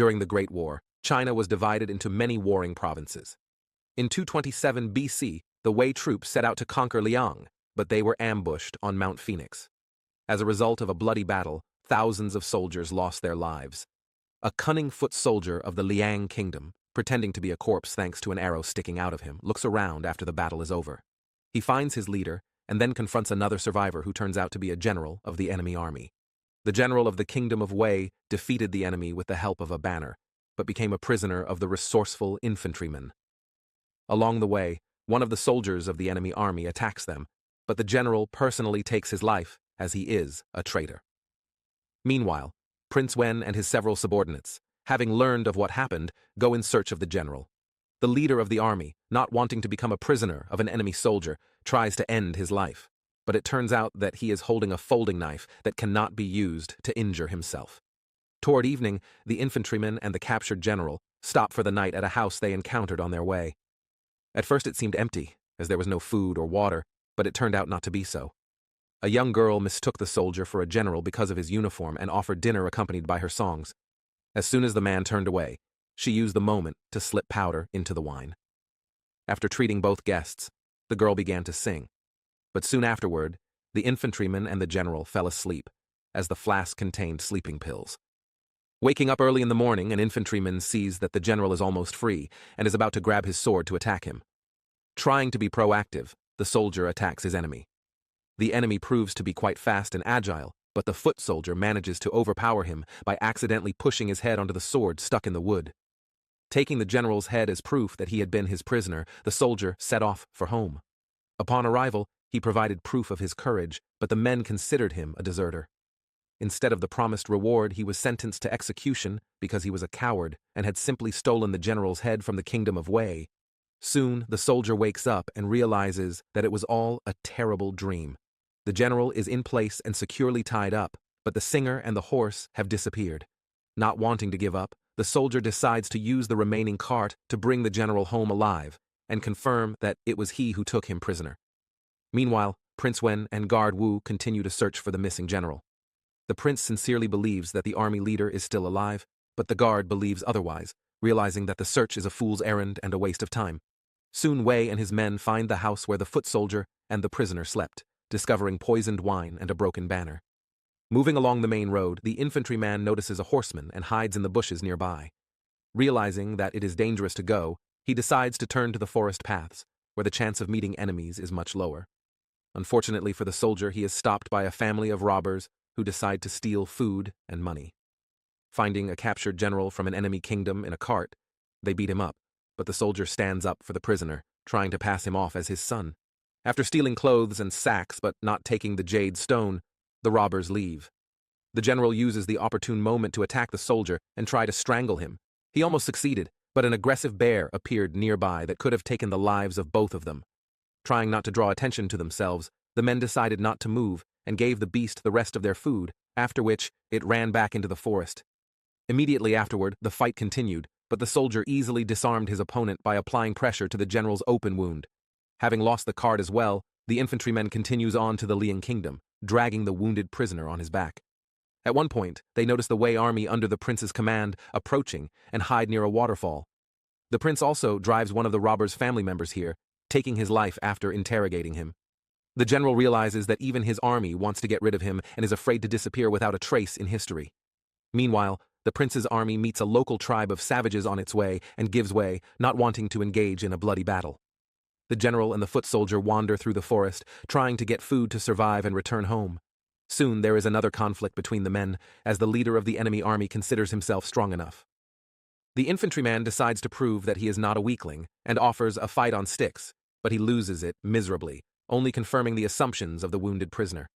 During the Great War, China was divided into many warring provinces. In 227 BC, the Wei troops set out to conquer Liang, but they were ambushed on Mount Phoenix. As a result of a bloody battle, thousands of soldiers lost their lives. A cunning foot soldier of the Liang kingdom, pretending to be a corpse thanks to an arrow sticking out of him, looks around after the battle is over. He finds his leader and then confronts another survivor who turns out to be a general of the enemy army. The general of the kingdom of Wei defeated the enemy with the help of a banner, but became a prisoner of the resourceful infantrymen. Along the way, one of the soldiers of the enemy army attacks them, but the general personally takes his life as he is a traitor. Meanwhile, Prince Wen and his several subordinates, having learned of what happened, go in search of the general. The leader of the army, not wanting to become a prisoner of an enemy soldier, tries to end his life, but it turns out that he is holding a folding knife that cannot be used to injure himself. Toward evening, the infantrymen and the captured general stop for the night at a house they encountered on their way. At first it seemed empty, as there was no food or water, but it turned out not to be so. A young girl mistook the soldier for a general because of his uniform and offered dinner accompanied by her songs. As soon as the man turned away, she used the moment to slip powder into the wine. After treating both guests, the girl began to sing. But soon afterward, the infantryman and the general fell asleep, as the flask contained sleeping pills. Waking up early in the morning, an infantryman sees that the general is almost free and is about to grab his sword to attack him. Trying to be proactive, the soldier attacks his enemy. The enemy proves to be quite fast and agile, but the foot soldier manages to overpower him by accidentally pushing his head onto the sword stuck in the wood. Taking the general's head as proof that he had been his prisoner, the soldier set off for home. Upon arrival, he provided proof of his courage, but the men considered him a deserter. Instead of the promised reward, he was sentenced to execution because he was a coward and had simply stolen the general's head from the kingdom of Wei. Soon, the soldier wakes up and realizes that it was all a terrible dream. The general is in place and securely tied up, but the singer and the horse have disappeared. Not wanting to give up, the soldier decides to use the remaining cart to bring the general home alive and confirm that it was he who took him prisoner. Meanwhile, Prince Wen and Guard Wu continue to search for the missing general. The prince sincerely believes that the army leader is still alive, but the guard believes otherwise, realizing that the search is a fool's errand and a waste of time. Soon Wei and his men find the house where the foot soldier and the prisoner slept, discovering poisoned wine and a broken banner. Moving along the main road, the infantryman notices a horseman and hides in the bushes nearby. Realizing that it is dangerous to go, he decides to turn to the forest paths, where the chance of meeting enemies is much lower. Unfortunately for the soldier, he is stopped by a family of robbers who decide to steal food and money. Finding a captured general from an enemy kingdom in a cart, they beat him up, but the soldier stands up for the prisoner, trying to pass him off as his son. After stealing clothes and sacks but not taking the jade stone, the robbers leave. The general uses the opportune moment to attack the soldier and try to strangle him. He almost succeeded, but an aggressive bear appeared nearby that could have taken the lives of both of them. Trying not to draw attention to themselves, the men decided not to move and gave the beast the rest of their food, after which it ran back into the forest. Immediately afterward, the fight continued, but the soldier easily disarmed his opponent by applying pressure to the general's open wound. Having lost the cart as well, the infantryman continues on to the Liang kingdom, dragging the wounded prisoner on his back. At one point, they notice the Wei army under the prince's command approaching and hide near a waterfall. The prince also drives one of the robbers' family members here, taking his life after interrogating him. The general realizes that even his army wants to get rid of him and is afraid to disappear without a trace in history. Meanwhile, the prince's army meets a local tribe of savages on its way and gives way, not wanting to engage in a bloody battle. The general and the foot soldier wander through the forest, trying to get food to survive and return home. Soon there is another conflict between the men, as the leader of the enemy army considers himself strong enough. The infantryman decides to prove that he is not a weakling and offers a fight on sticks, but he loses it miserably, only confirming the assumptions of the wounded prisoner.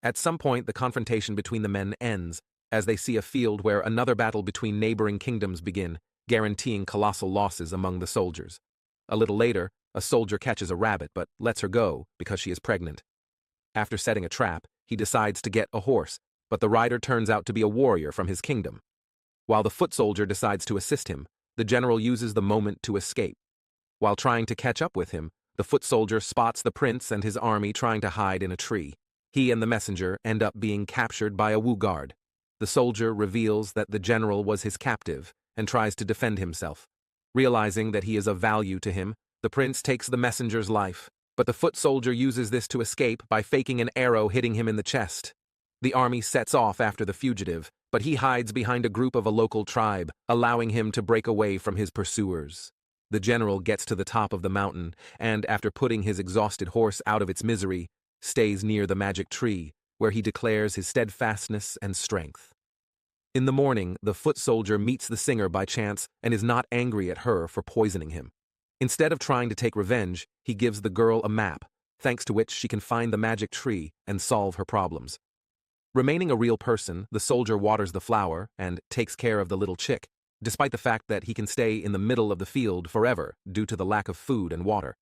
At some point, the confrontation between the men ends, as they see a field where another battle between neighboring kingdoms begin, guaranteeing colossal losses among the soldiers. A little later, a soldier catches a rabbit but lets her go because she is pregnant. After setting a trap, he decides to get a horse, but the rider turns out to be a warrior from his kingdom. While the foot soldier decides to assist him, the general uses the moment to escape. While trying to catch up with him, the foot soldier spots the prince and his army trying to hide in a tree. He and the messenger end up being captured by a Wu guard. The soldier reveals that the general was his captive and tries to defend himself. Realizing that he is of value to him, the prince takes the messenger's life, but the foot soldier uses this to escape by faking an arrow hitting him in the chest. The army sets off after the fugitive, but he hides behind a group of a local tribe, allowing him to break away from his pursuers. The general gets to the top of the mountain and, after putting his exhausted horse out of its misery, stays near the magic tree, where he declares his steadfastness and strength. In the morning, the foot soldier meets the singer by chance and is not angry at her for poisoning him. Instead of trying to take revenge, he gives the girl a map, thanks to which she can find the magic tree and solve her problems. Remaining a real person, the soldier waters the flower and takes care of the little chick, despite the fact that he can stay in the middle of the field forever due to the lack of food and water.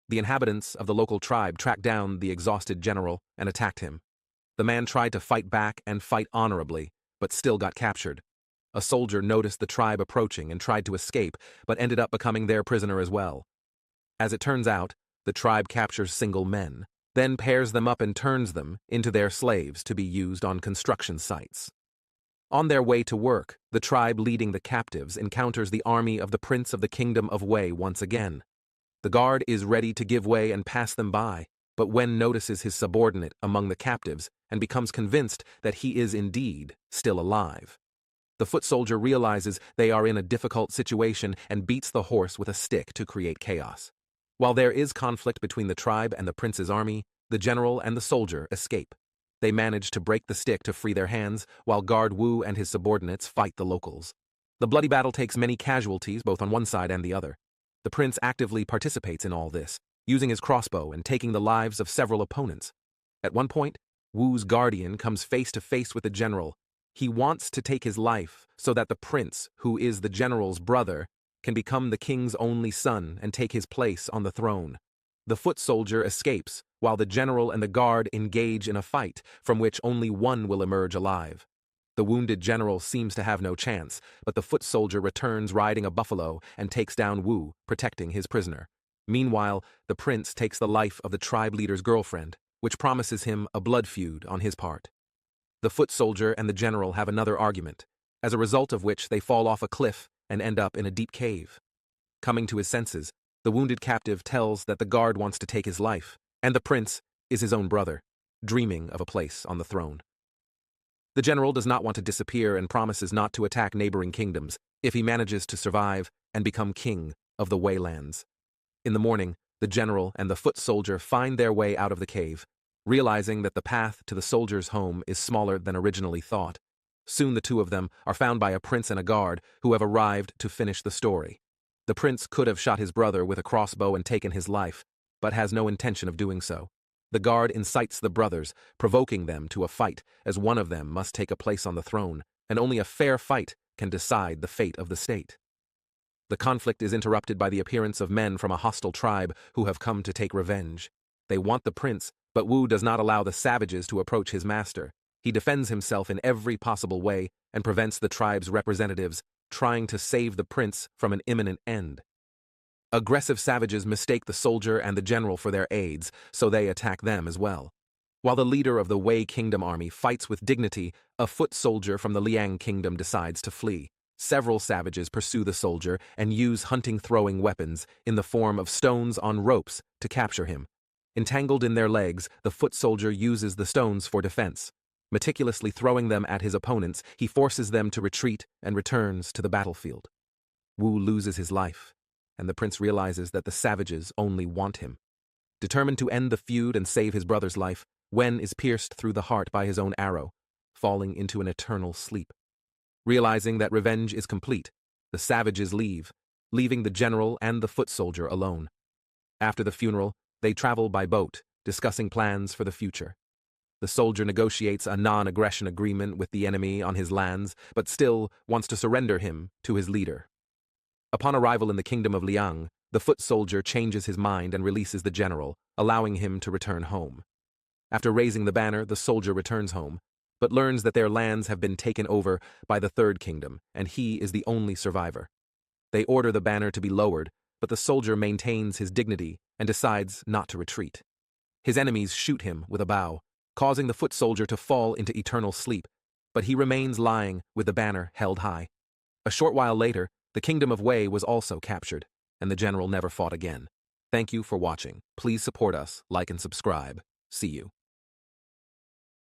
The inhabitants of the local tribe tracked down the exhausted general and attacked him. The man tried to fight back and fight honorably, but still got captured. A soldier noticed the tribe approaching and tried to escape, but ended up becoming their prisoner as well. As it turns out, the tribe captures single men, then pairs them up and turns them into their slaves to be used on construction sites. On their way to work, the tribe leading the captives encounters the army of the Prince of the Kingdom of Wei once again. The guard is ready to give way and pass them by, but Wen notices his subordinate among the captives and becomes convinced that he is indeed still alive. The foot soldier realizes they are in a difficult situation and beats the horse with a stick to create chaos. While there is conflict between the tribe and the prince's army, the general and the soldier escape. They manage to break the stick to free their hands, while Guard Wu and his subordinates fight the locals. The bloody battle takes many casualties both on one side and the other. The prince actively participates in all this, using his crossbow and taking the lives of several opponents. At one point, Wu's guardian comes face to face with the general. He wants to take his life so that the prince, who is the general's brother, can become the king's only son and take his place on the throne. The foot soldier escapes, while the general and the guard engage in a fight from which only one will emerge alive. The wounded general seems to have no chance, but the foot soldier returns riding a buffalo and takes down Wu, protecting his prisoner. Meanwhile, the prince takes the life of the tribe leader's girlfriend, which promises him a blood feud on his part. The foot soldier and the general have another argument, as a result of which they fall off a cliff and end up in a deep cave. Coming to his senses, the wounded captive tells that the guard wants to take his life, and the prince is his own brother, dreaming of a place on the throne. The general does not want to disappear and promises not to attack neighboring kingdoms if he manages to survive and become king of the Wei lands. In the morning, the general and the foot soldier find their way out of the cave, realizing that the path to the soldier's home is smaller than originally thought. Soon the two of them are found by a prince and a guard who have arrived to finish the story. The prince could have shot his brother with a crossbow and taken his life, but has no intention of doing so. The guard incites the brothers, provoking them to a fight, as one of them must take a place on the throne, and only a fair fight can decide the fate of the state. The conflict is interrupted by the appearance of men from a hostile tribe who have come to take revenge. They want the prince, but Wu does not allow the savages to approach his master. He defends himself in every possible way and prevents the tribe's representatives trying to save the prince from an imminent end. Aggressive savages mistake the soldier and the general for their aides, so they attack them as well. While the leader of the Wei Kingdom army fights with dignity, a foot soldier from the Liang Kingdom decides to flee. Several savages pursue the soldier and use hunting-throwing weapons in the form of stones on ropes to capture him. Entangled in their legs, the foot soldier uses the stones for defense. Meticulously throwing them at his opponents, he forces them to retreat and returns to the battlefield. Wu loses his life, and the prince realizes that the savages only want him. Determined to end the feud and save his brother's life, Wen is pierced through the heart by his own arrow, falling into an eternal sleep. Realizing that revenge is complete, the savages leave, leaving the general and the foot soldier alone. After the funeral, they travel by boat, discussing plans for the future. The soldier negotiates a non-aggression agreement with the enemy on his lands, but still wants to surrender him to his leader. Upon arrival in the kingdom of Liang, the foot soldier changes his mind and releases the general, allowing him to return home. After raising the banner, the soldier returns home, but learns that their lands have been taken over by the third kingdom, and he is the only survivor. They order the banner to be lowered, but the soldier maintains his dignity and decides not to retreat. His enemies shoot him with a bow, causing the foot soldier to fall into eternal sleep, but he remains lying with the banner held high. A short while later, the kingdom of Wei was also captured, and the general never fought again. Thank you for watching. Please support us, like and subscribe. See you.